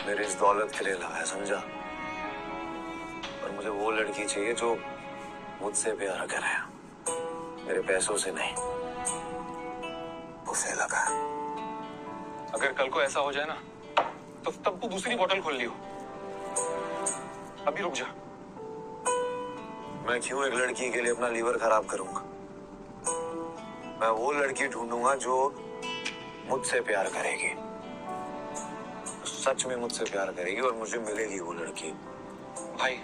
मेरी इस दौलत के लिए लगा है, समझा? और मुझे वो लड़की चाहिए जो मुझसे प्यार करे, मेरे पैसों से नहीं। उसे लगा है। अगर कल को ऐसा हो जाए ना तो तब तू दूसरी बोतल खोल लियो। अभी रुक जा। मैं क्यों एक लड़की के लिए अपना लीवर खराब करूंगा? मैं वो लड़की ढूंढूंगा जो मुझसे प्यार करेगी, सच में मुझसे प्यार करेगी, और मुझे मिलेगी वो लड़की। भाई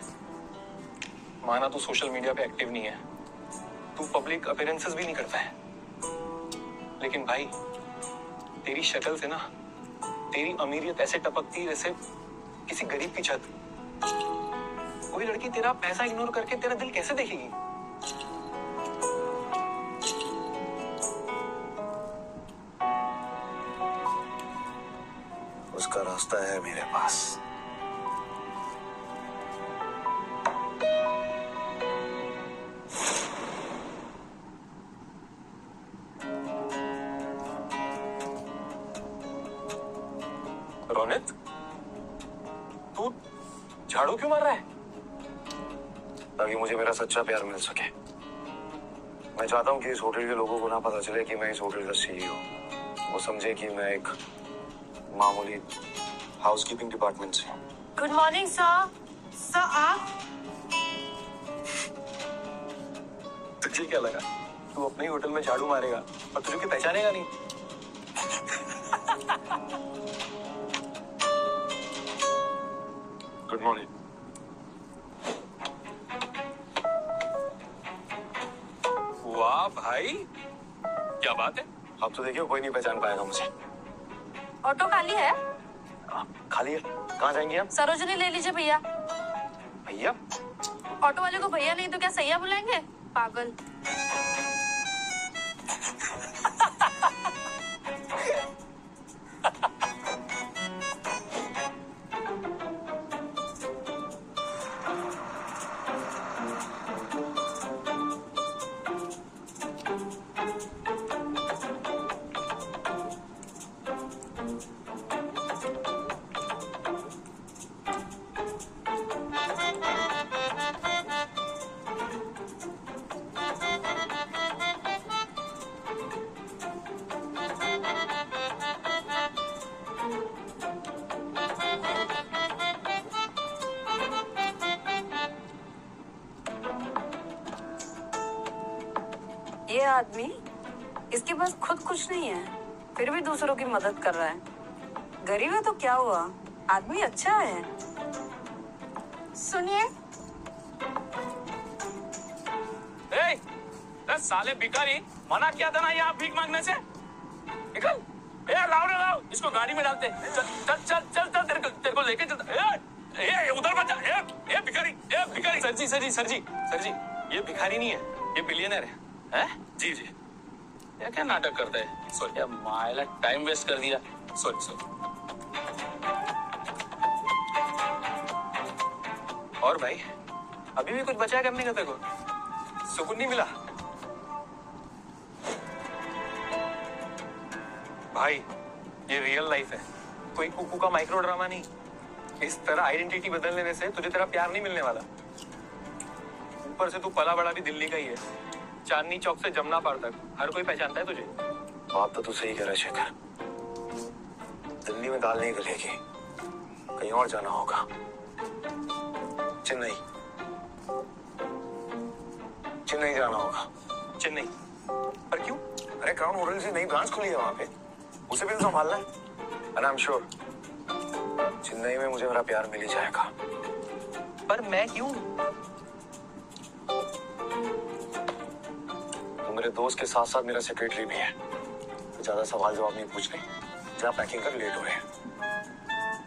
माना तू सोशल मीडिया पे एक्टिव नहीं है, तू पब्लिक अपीयरेंसेस भी नहीं करता है, लेकिन भाई तेरी शक्ल से ना तेरी अमीरियत ऐसे टपकती जैसे किसी गरीब की छत। कोई लड़की तेरा पैसा इग्नोर करके तेरा दिल कैसे देखेगी? उसका रास्ता है मेरे पास। रोनित, तू झाड़ू क्यों मार रहा है? ताकि मुझे मेरा सच्चा प्यार मिल सके। मैं चाहता हूँ कि इस होटल के लोगों को ना पता चले कि मैं इस होटल का CEO। वो समझे कि मैं एक मामूली हाउसकीपिंग डिपार्टमेंट से। Good morning sir. सर आप? तुझे क्या लगा तू अपने ही होटल में झाड़ू मारेगा और तुझे कोई पहचानेगा नहीं? Good morning. वाह भाई, क्या बात है। अब तो देखिए कोई नहीं पहचान पाएगा मुझे। ऑटो खाली है? खाली है। कहाँ जाएंगे आप? सरोजनी ले लीजिए भैया। भैया? ऑटो वाले को भैया नहीं तो क्या सैया बुलाएंगे? पागल। ये आदमी, इसके पास खुद कुछ नहीं है, फिर भी दूसरों की मदद कर रहा है। गरीब है तो क्या हुआ, आदमी अच्छा है। सुनिए। साले भिखारी, मना किया था ना यहाँ भीख मांगने से। निकल। लाओ ना लाओ, इसको गाड़ी में डालते। चल चल चल चल चल, तेरे को लेके चलता। उधर मत जा। भिखारी। सर जी, ये भिखारी नहीं है, ये बिलियनर है। हैं? जी। ये क्या नाटक करता है? सॉरी यार, मायला टाइम वेस्ट कर दिया। सॉरी। और भाई, अभी भी कुछ बचा करने का तेरे को? सुकून नहीं मिला? भाई ये रियल लाइफ है, कोई कुकू का माइक्रो ड्रामा नहीं। इस तरह आइडेंटिटी बदल लेने से तुझे तेरा प्यार नहीं मिलने वाला। ऊपर से तू पला बड़ा भी दिल्ली का ही है, चांदनी चौक से जमुना पार तक हर कोई पहचानता है तुझे। बात तो तू सही कह रहा है शेखर। दिल्ली में दाल नहीं गलेगी, कहीं और जाना होगा। चेन्नई जाना होगा। चेन्नई? पर क्यों? अरे क्राउन होटल से नई ब्रांच खुली है वहां पे, उसे भी तो संभालना है। And I am sure Chennai में मुझे मेरा प्यार मिल ही जाएगा। पर मैं क्यों? तो मेरे दोस्त के साथ साथ मेरा सेक्रेटरी भी है, तो ज्यादा सवाल जवाब नहीं पूछने। जा पैकिंग कर, लेट हो रहे हैं।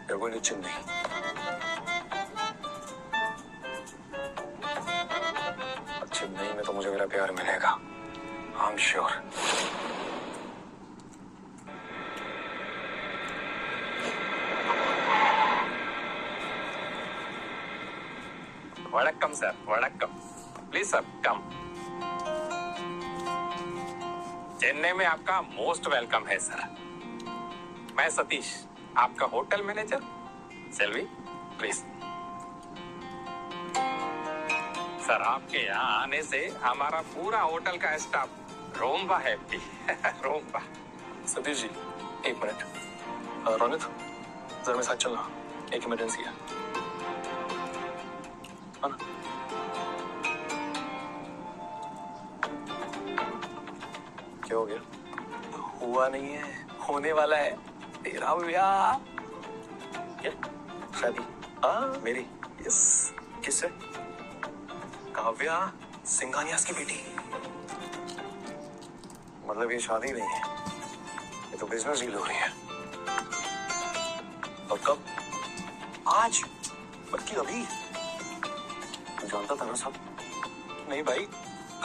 You're going to Chennai. Chennai में तो मुझे मेरा प्यार मिलेगा, आई एम श्योर। वड़क्कम सर, वड़क्कम। Please sir come. चेन्नई में आपका मोस्ट वेलकम है सर। मैं सतीश, आपका hotel manager Selvi please. Sir आपके यहाँ आने से हमारा पूरा होटल का स्टाफ रोम्बा हैप्पी। रोम्बा। सतीश जी, एक मिनट। रोनित, जरा मेरे साथ चलना, एक इमरजेंसी है ना? क्या हो गया? हुआ नहीं है, होने वाला है तेरा ब्याह। क्या? शादी? हाँ, मेरी? यस। किससे? काव्या, सिंघानियास की बेटी। मतलब ये शादी नहीं है, ये तो बिजनेस डील हो रही है। और कब? आज, बल्कि अभी। तू जानता था ना सब? नहीं भाई,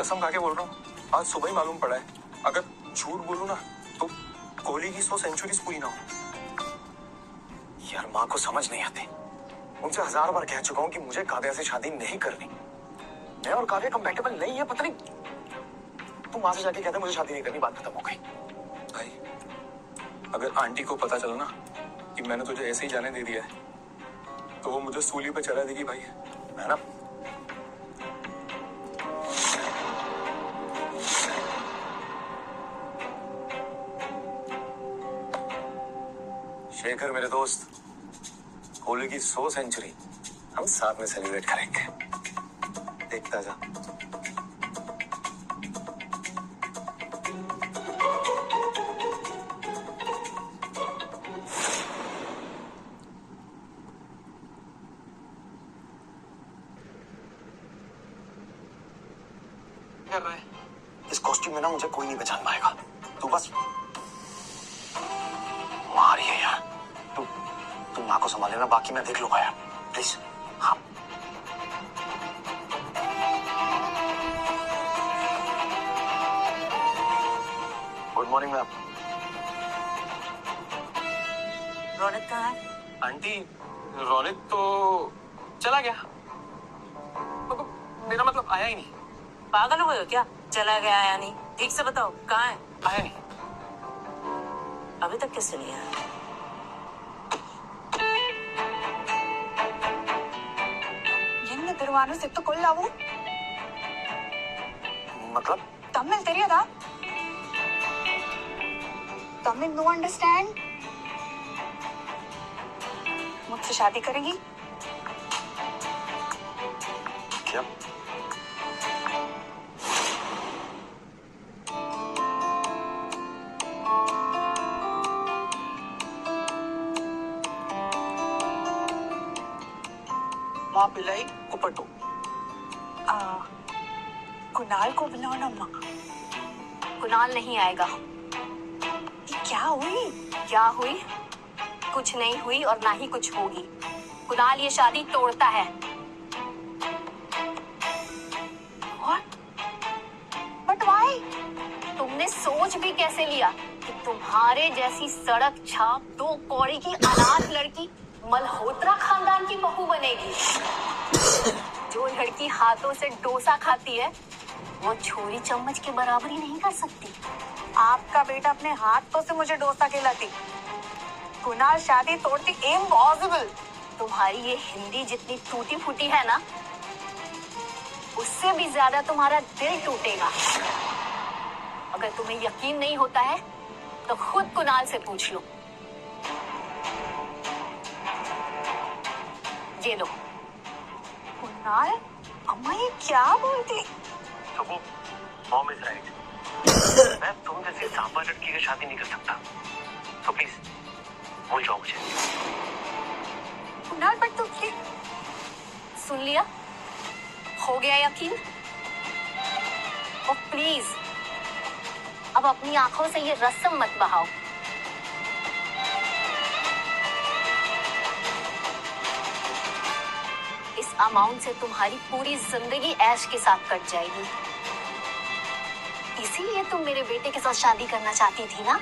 कसम खा के बोल रहा हूँ, आज सुबह ही मालूम पड़ा है। अगर झूठ बोलूं ना तो कोहली की 100 सेंचुरीज पूरी ना हो। यार माँ को समझ नहीं आती। उनसे 1000 बार कह चुका हूँ कि मुझे काव्या से शादी नहीं करनी। मैं और काव्या कंपैटिबल नहीं है, पता नहीं। तू माँ से जाके कहते मुझे शादी नहीं करनी, बात खत्म हो गई। भाई, अगर आंटी को पता चला ना कि मैंने तुझे ऐसे ही जाने दे दिया है तो वो मुझे सूली पे चढ़ा देगी भाई। है ना? शेखर मेरे दोस्त, कोहली की 100 सेंचुरी हम साथ में सेलिब्रेट करेंगे, देखता जा। कर रहा है? इस कॉस्ट्यूम में ना मुझे कोई नहीं पहचान पाएगा। तू बस मार ही है यार। तू माँ को संभाल लेना, बाकी मैं देख लूंगा यार, प्लीज। हाँ। Good morning ma'am. रौनक कहाँ है? आंटी, रोनित तो चला गया। मेरा मतलब आया ही नहीं। पागल हो गए हो क्या? चला गया या नहीं? ठीक से बताओ, कहाँ है? आया नहीं। अभी तक किससे नहीं आया? என்ன தருவானு செத்து கொல்லாவும் मतलब? தமிழ் தெரியாதா? Tamil no understand? मुझसे शादी करेगी? क्या? माँ पिलाई उपटो। कुणाल को बुलाओ ना माँ। कुणाल नहीं आएगा। ये क्या हुई? क्या हुई? कुछ नहीं हुई और ना ही कुछ होगी। कुणाल ये शादी तोड़ता है। What? But why? तुमने सोच भी कैसे लिया कि तुम्हारे जैसी सड़क छाप 2 कौड़ी की अनाथ लड़की मल्होत्रा खानदान की बहू बनेगी? जो लड़की हाथों से डोसा खाती है वो छोरी चम्मच के बराबरी नहीं कर सकती। आपका बेटा अपने हाथों से मुझे डोसा खिलाती। कुणाल शादी तोड़ती इम्पॉसिबल। तुम्हारी ये हिंदी जितनी टूटी फूटी है ना, उससे भी ज्यादा तुम्हारा दिल टूटेगा। अगर तुम्हें यकीन नहीं होता है तो खुद कुणाल से पूछ लो। ये लो। कुणाल, अम्मा ये क्या बोलती? तो वो मॉम इज राइट। मैं तुम जैसी सांपा लड़की की शादी नहीं कर सकता, तो प्लीज भूल जाओ मुझे। कुणाल, बट तू ये सुन लिया? हो गया यकीन? और प्लीज अब अपनी आंखों से ये रस्म मत बहाओ। इस अमाउंट से तुम्हारी पूरी जिंदगी ऐश के साथ कट जाएगी। इसीलिए तुम मेरे बेटे के साथ शादी करना चाहती थी ना?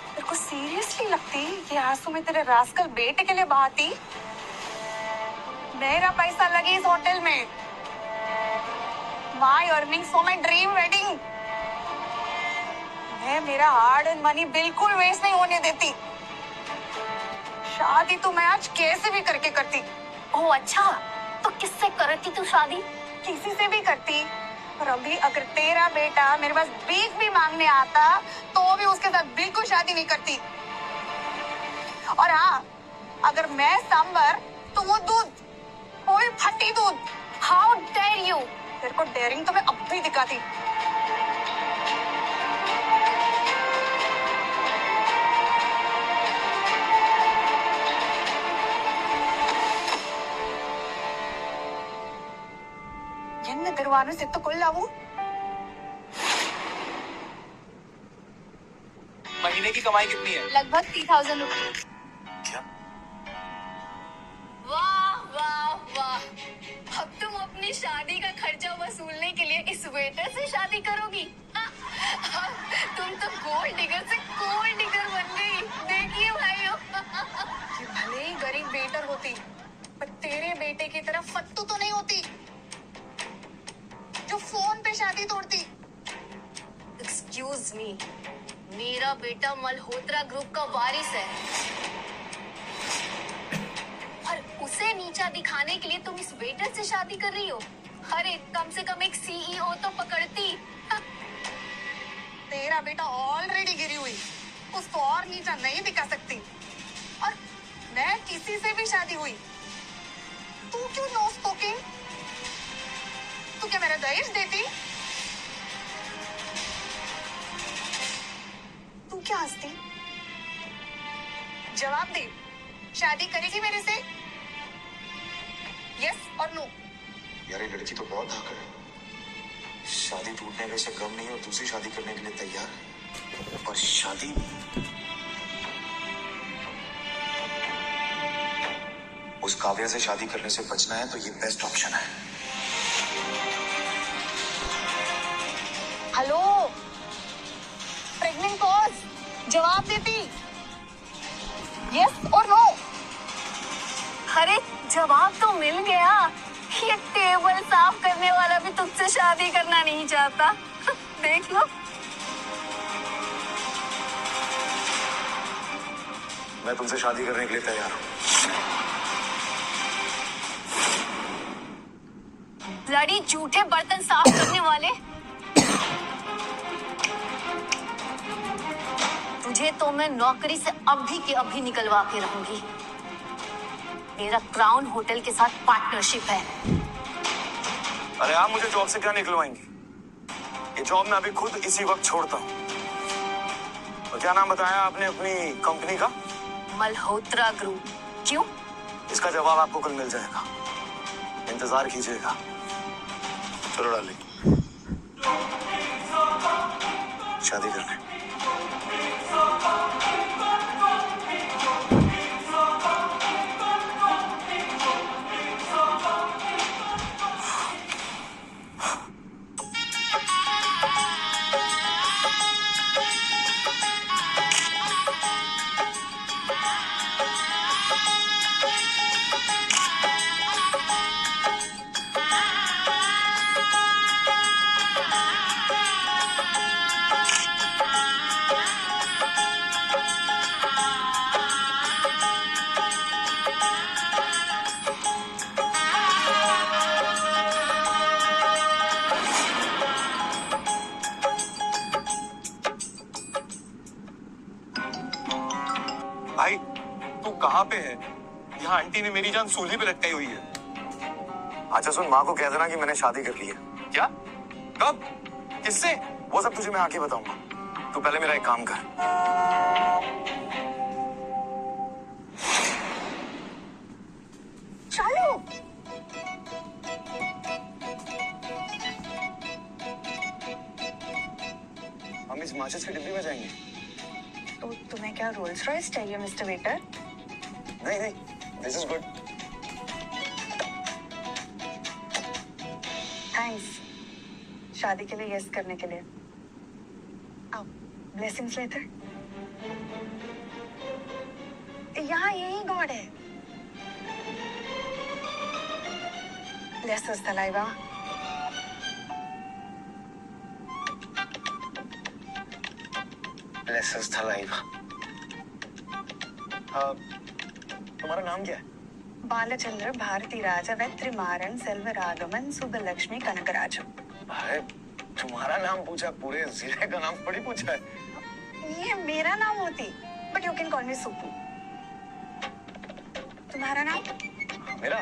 तेरे को सीरियसली लगती ये आंसू में तेरे रास्कल बेटे के लिए बहाती? मेरा पैसा लगी इस होटल में। My earnings for my dream wedding. मैं मेरा हार्ड एंड मनी बिल्कुल वेस्ट नहीं होने देती। शादी तो मैं आज कैसे भी करके करती, ओ अच्छा, तो किससे करती तू शादी? किसी से भी करती। पर अभी अगर तेरा बेटा मेरे पास भीख भी मांगने आता तो भी उसके साथ बिल्कुल शादी नहीं करती। और हाँ, अगर मैं सांबर तो वो दूध, वो भी फटी दूध। How dare you! तेरे को डेयरिंग तो मैं अब भी दिखाती। என்ன தருவானு செத்து கொள்ளாவும்। महीने की कमाई कितनी है? लगभग 3000 रुपए। क्या? वाह वाह वाह! अब तुम अपनी शादी का खर्चा वसूलने के लिए इस वेटर से शादी करोगी? तुम तो गोल्ड डिगर से गोल्ड डिगर बन गई। देखिए भाइयों, कि भले ही गरीब बेटर होती, पर तेरे बेटे की तरह फत्तू तो नहीं होती जो फोन पे शादी तोड़ती। एक्सक्यूज मी, मेरा बेटा मल्होत्रा ग्रुप का वारिस है और उसे नीचा दिखाने के लिए तुम इस वेटर से शादी कर रही हो? अरे कम से कम एक सीईओ तो पकड़ती। तेरा बेटा ऑलरेडी गिरी हुई, उसको और नीचा नहीं दिखा सकती। और मैं किसी से भी शादी हुई, तू क्यों नो स्पोकिंग? तू क्या मेरा दहेज देती? तू क्या हंसती? जवाब दे, शादी करेगी मेरे से? यस और नो? यार ये लड़की तो बहुत धाकड़ है। शादी टूटने का से गम नहीं और दूसरी शादी करने के लिए तैयार है। पर शादी उस काव्या से शादी करने से बचना है तो ये बेस्ट ऑप्शन है। हेलो, प्रेग्नेंट पॉज, जवाब देती यस और नो? अरे जवाब तो मिल गया। ये टेबल साफ करने वाला भी तुझसे शादी करना नहीं चाहता। देख लो। मैं तुमसे शादी करने के लिए तैयार हूँ। ब्लडी झूठे बर्तन साफ करने वाले। तुझे तो मैं नौकरी से अभी के अभी निकलवा के रहूंगी। मेरा क्राउन होटल के साथ पार्टनरशिप है। अरे आप मुझे जॉब से क्या निकलवाएंगे? ये जॉब मैं अभी खुद इसी वक्त छोड़ता हूँ। और क्या नाम बताया आपने अपनी कंपनी का? मल्होत्रा ग्रुप। क्यों? इसका जवाब आपको कल मिल जाएगा, इंतजार कीजिएगा। चलो डार्लिंग, शादी करने। भाई तू कहाँ पे है? यहाँ आंटी ने मेरी जान सूली पे लटकाई हुई है। अच्छा सुन, माँ को कह देना कि मैंने शादी कर ली है। क्या? कब? किससे? वो सब तुझे मैं आके बताऊंगा। तू पहले मेरा एक काम कर। चलो। हम इस माचिस की डिब्बी में जाएंगे। तो तुम्हें क्या रोल्स रॉयस चाहिए मिस्टर वेटर? नहीं नहीं, दिस इज गुड। थैंक्स शादी के लिए यस करने के लिए। आओ ब्लेसिंग्स लेते। यहाँ यही गॉड है। Bless us, Thalaiva. Bless us, Thalaiva. तुम्हारा नाम क्या है? बालचंद्र भारती राजा वेत्रिमारन सेल्वरागमन सुबलक्ष्मी कनकराजु। अरे तुम्हारा नाम पूछा, पूरे जिले का नाम थोड़ी पूछा है। ये मेरा नाम होती, but you can call me Supu. तुम्हारा नाम? मेरा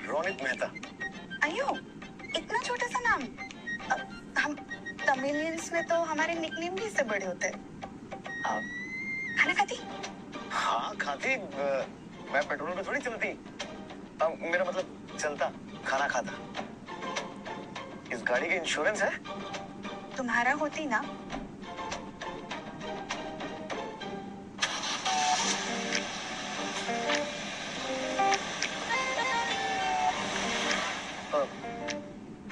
रोनित मेहता। अयो, इतना छोटा सा नाम। हम तमिलियंस में तो हमारे निकनेम भी इससे बड़े होते हैं। खाना खाती? हाँ खाती, मैं पेट्रोल पे थोड़ी चलती। मेरा मतलब चलता, खाना खाता। इस गाड़ी का इंश्योरेंस है? तुम्हारा होती ना?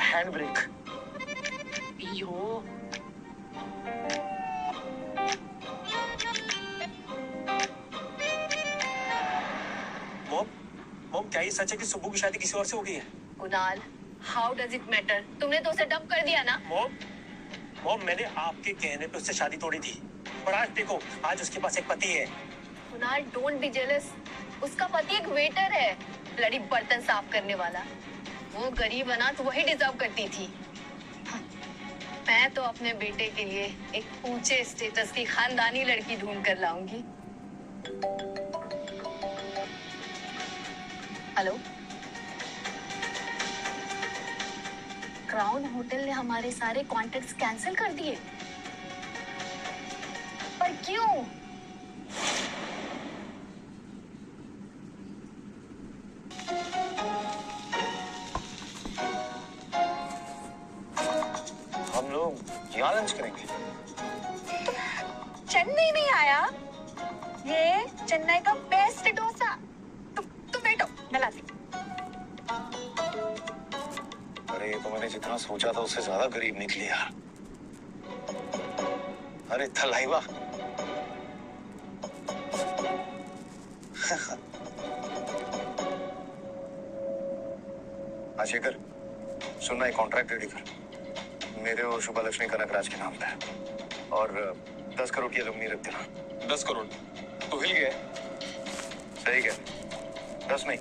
Hand brake. यो मॉम क्या ये सच है कि सुब्बू की शादी किसी और से हो गई है? Kunal, how does it matter? तुमने तो उसे डंप कर दिया ना। मॉम मैंने आपके कहने पे उससे शादी तोड़ी थी, पर आज देखो, आज उसके पास एक पति है। Kunal, don't be jealous. उसका पति एक वेटर है, ब्लडी बर्तन साफ करने वाला। वो गरीब अनाथ वही डिजर्व करती थी। मैं तो अपने बेटे के लिए एक ऊंचे स्टेटस की खानदानी लड़की ढूंढ कर लाऊंगी। हेलो, क्राउन होटल ने हमारे सारे कॉन्ट्रैक्ट्स कैंसिल कर दिए। पर क्यों? हम लोग यहाँ लंच करेंगे। चेन्नई नहीं आया? ये चेन्नई का बेस्ट डोसा। तुम बैठो, मैं लाती। अरे ये तो मैंने जितना सोचा था उससे ज्यादा गरीब निकली यार। अरे थलाइवा। आशेकर, सुनना, एक कॉन्ट्रैक्ट रेडी कर मेरे और शुभा लक्ष्मी कनकराज के नाम पे, और 10 करोड़ की एलुमनी रख देना। 10 करोड़ तो हिल गए। सही कह, 10 नहीं,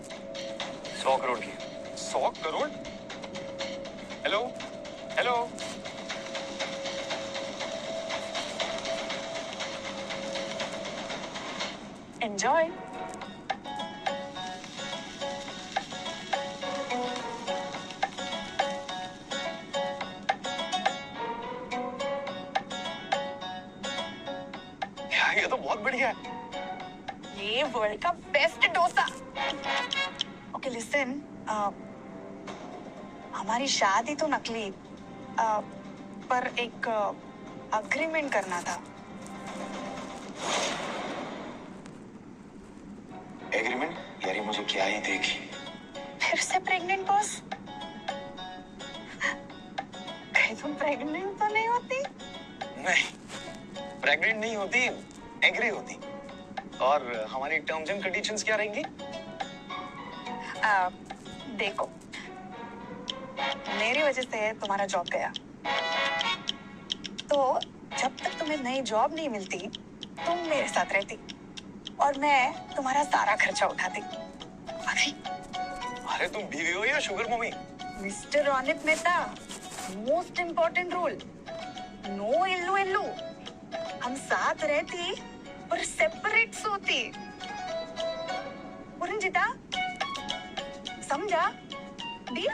100 करोड़ की। 100 करोड़? Hello hello, enjoy. यार ये तो बहुत बढ़िया है। ये वर्ल्ड का बेस्ट डोसा। ओके लिसन, हमारी शादी तो नकली, पर एक अग्रीमेंट करना था। एग्रीमेंट? यार ये मुझे क्या ही देगी। फिर से प्रेग्नेंट बॉस? कहीं तुम प्रेग्नेंट तो नहीं होती? नहीं, प्रेग्नेंट नहीं होती, एग्री होती। और हमारी टर्म्स एंड कंडीशंस क्या रहेंगी? देखो, मेरी वजह से तुम्हारा जॉब गया, तो जब तक तुम्हें नई जॉब नहीं मिलती तुम मेरे साथ रहती और मैं तुम्हारा सारा खर्चा उठाती। अभी अरे तुम बीवी हो या sugar mummy? Mister Ronit Mehta, most important rule, no इल्लू इल्लू। हम साथ रहती और सेपरेट सोती। पुरंजिता, समझा? डील?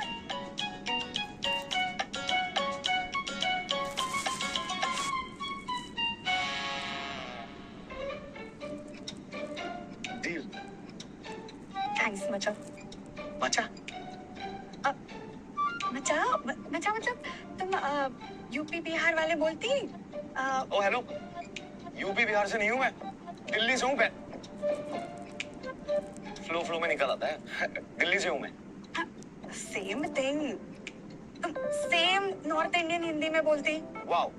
डील। थैंक्स मचा। मचा? मचा मचा मतलब तुम यूपी बिहार वाले बोलती? ओ हेलो, यूपी बिहार से नहीं हूँ मैं, दिल्ली से हूँ मैं। फ्लो में निकल आता है। दिल्ली से हूँ मैं। Same thing. तुम सेम नॉर्थ इंडियन हिंदी में बोलती। वाओ,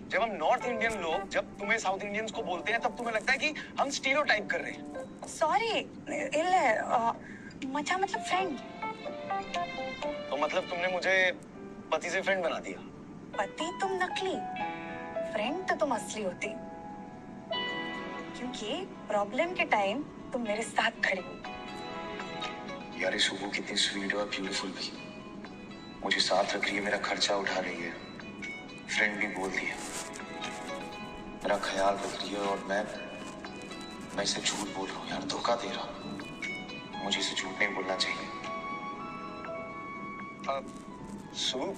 जब हम नॉर्थ इंडियन लोग जब तुम्हें साउथ इंडियंस को बोलते हैं तब तुम्हें लगता है कि हम स्टीरियोटाइप कर रहे हैं। सॉरी, इल्ल मचा मतलब फ्रेंड। तो मतलब तुमने मुझे पति से फ्रेंड बना दिया? पति तुम नकली, फ्रेंड तो तुम असली होती। क्योंकि प्रॉब्लम के टाइम तुम मेरे साथ खड़ी हो। यार ये सुबह कितनी स्वीट और ब्यूटीफुल भी, मुझे साथ रख रही है, मेरा खर्चा उठा रही है, फ्रेंड भी बोलती है, मेरा ख्याल रख रही है, और मैं इसे झूठ बोल रहा हूँ यार, धोखा दे रहा हूँ। मुझे इसे झूठ नहीं बोलना चाहिए। सुबह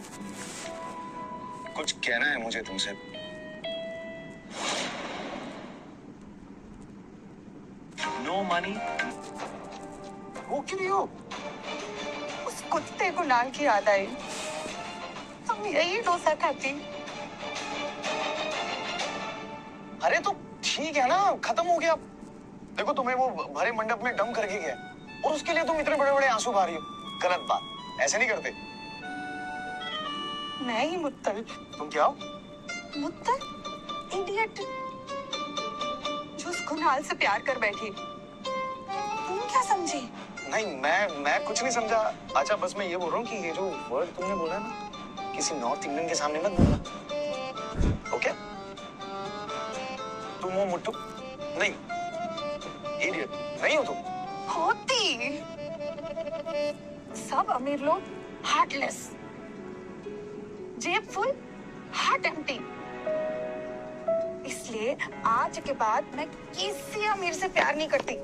कुछ कहना है मुझे तुमसे। No money. वो क्यों नहीं हो? उस कुत्ते को नाल की याद आई, तुम यही डोसा खाती। अरे तो ठीक है ना, खत्म हो गया। देखो तुम्हें वो भरे मंडप में डम करके गया, और उसके लिए तुम इतने बड़े बड़े आंसू बहा रही हो। गलत बात, ऐसे नहीं करते। नहीं मुत्तल। तुम क्या हो? मुत्तल इडियट, जो उस कुणाल से प्यार कर बैठी। तुम क्या समझी? नहीं, मैं कुछ नहीं समझा। अच्छा बस मैं ये बोल रहा हूँ कि ये जो वर्ड तुमने बोला ना, किसी नॉर्थ इंडियन के सामने मत बोलना, ओके? तुम हो मुट्टू नहीं, इडियट नहीं हो तुम। होती। सब अमीर लोग हार्टलेस, जेब फुल, हार्ट एम्प्टी। इसलिए आज के बाद मैं किसी अमीर से प्यार नहीं करती।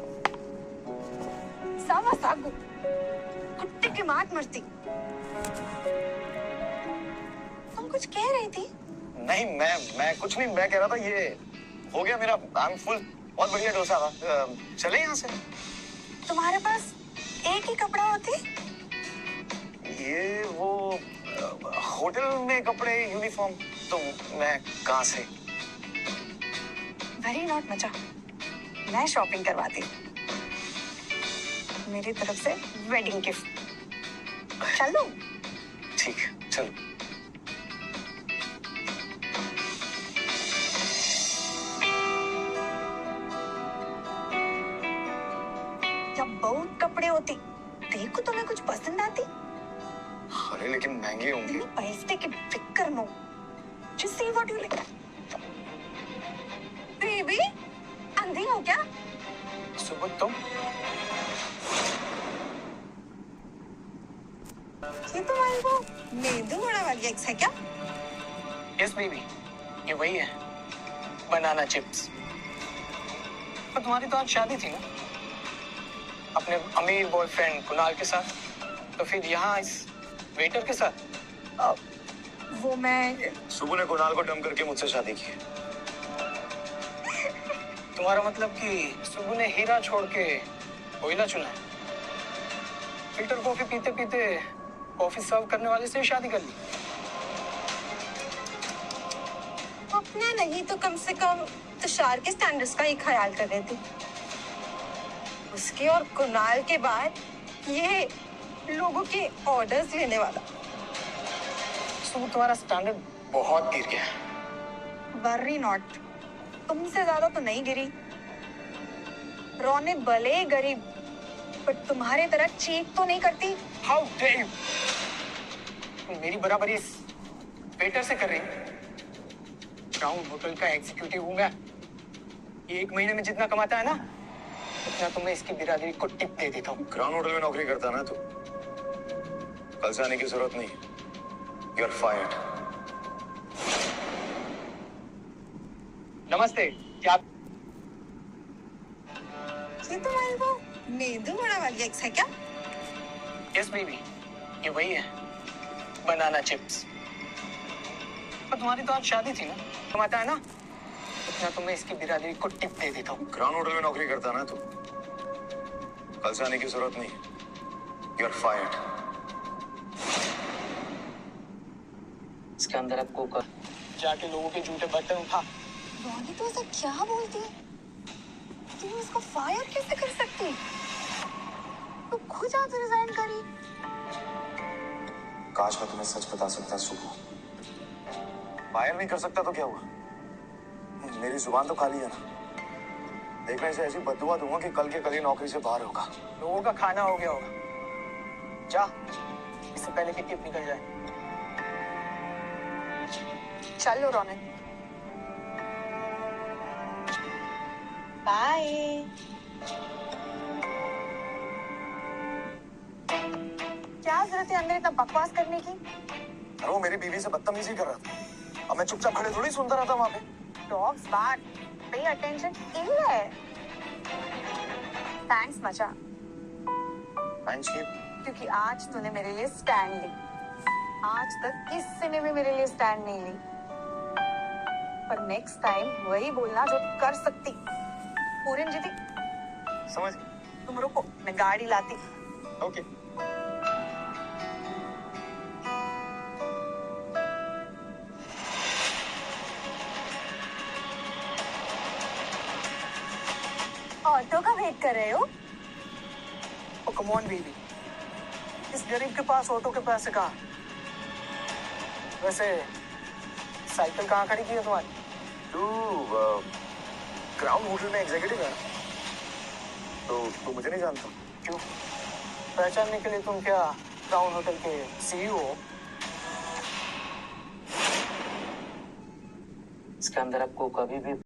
सावा सागु, कुत्ते की मात मरती। तुम कुछ कह रही थी? नहीं, मैं कुछ नहीं, मैं कह रहा था ये हो गया मेरा, आई एम फुल। बहुत बढ़िया डोसा था। चले यहाँ से। तुम्हारे पास एक ही कपड़ा होती? ये वो होटल में कपड़े, यूनिफॉर्म तो मैं कहाँ से? वेरी नॉट मचा, मैं शॉपिंग करवाती हूँ, मेरी तरफ से वेडिंग गिफ्ट। चलो। ठीक है, चलो। जब बहुत कपड़े होती, देखो तुम्हें कुछ पसंद आती? अरे लेकिन महंगे होंगे। पैसे की फिक्र no, just see what you like. Baby, अंधी हो क्या? सुबह तुम? ये तुम्हारी वो मेंदू वड़ा वाली एक्स है क्या? यस बेबी, ये वही है, बनाना चिप्स। पर तुम्हारी तो आज शादी थी ना अपने अमीर बॉयफ्रेंड कुणाल के साथ, तो फिर यहाँ इस वेटर के साथ? वो मैं सुबह ने कुणाल को डम करके मुझसे शादी की। तुम्हारा मतलब कि सुबह ने हीरा छोड़ के कोयला चुना है? फिल्टर कॉफी पीते पीते कॉफी सर्व करने वाले से शादी कर ली? अपना नहीं तो कम से कम तुषार के स्टैंडर्ड्स का ही ख्याल कर रही थी। उसके और कुणाल के बाद ये लोगों के ऑर्डर्स लेने वाला। सुबह तुम्हारा स्टैंडर्ड बहुत गिर गया। वर्री नॉट, तुमसे ज्यादा तो नहीं गिरी। रोने भले ही गरीब, पर तुम्हारे तरह चीट तो नहीं करती। How dare you! तुम मेरी बराबरी इस वेटर से कर रही हो? क्राउन होटल का एग्जीक्यूटिव हूँ मैं। ये एक महीने में जितना कमाता है ना, उतना तो मैं इसकी बिरादरी को टिप दे देता हूँ। क्राउन होटल में नौकरी करता ना तू, कल से आने की जरूरत नहीं। You are fired. नमस्ते, क्या आप... ये तुम्हारी वो मेंदू वड़ा वाली एक्स है क्या? यस बेबी, ये वही है, बनाना चिप्स। पर तुम्हारी तो आज शादी थी ना, कमाता है ना, उतना तो मैं इसकी बिरादरी को टिप दे देता हूँ। क्राउन होटल में नौकरी करता ना तू, कल से आने की जरूरत नहीं। You are fired. इसके अंदर अब कुकर जाके लोगों के जूठे बर्तन उठा। रोनी तो ऐसा क्या बोलती है? तुम उसको फायर कैसे कर सकती? तू खुद आज रिजाइन करी। काश मैं तुम्हें सच बता सकता सुबह। फायर नहीं कर सकता तो क्या हुआ? मेरी जुबान तो खाली है ना। देखना इसे ऐसी बददुआ दूंगा कि कल के कल ही नौकरी से बाहर होगा। लोगों का खाना हो गया होगा। जा, इससे पहले कि टिप निकल जाए। चलो रोनक, बाय। क्या जरूरत है अंदर इतना बकवास करने की? अरे वो मेरी बीवी से बदतमीजी कर रहा था, अब मैं चुपचाप खड़े थोड़ी सुनता रहा था वहां पे। डॉग्स बार्क, पे अटेंशन, है। थैंक्स मचा, थैंक्स की। क्योंकि आज तूने मेरे लिए स्टैंड ली। आज तक किसी ने भी मेरे लिए स्टैंड नहीं ली। पर नेक्स्ट टाइम वही बोलना जो कर सकती। पूरन जीती, समझ? तुम रुको, मैं गाड़ी लाती। ओके। ऑटो का वेट कर रहे हो? ओ कम ऑन बेबी, इस गरीब के पास ऑटो के पैसे कहाँ? वैसे साइकिल कहाँ खड़ी की है तुम्हारी? तू क्राउन होटल में एग्जीक्यूटिव है, तो तू मुझे नहीं जानता। क्यों? पहचानने के लिए तुम क्या क्राउन होटल के सीईओ हो? इसके अंदर आपको कभी भी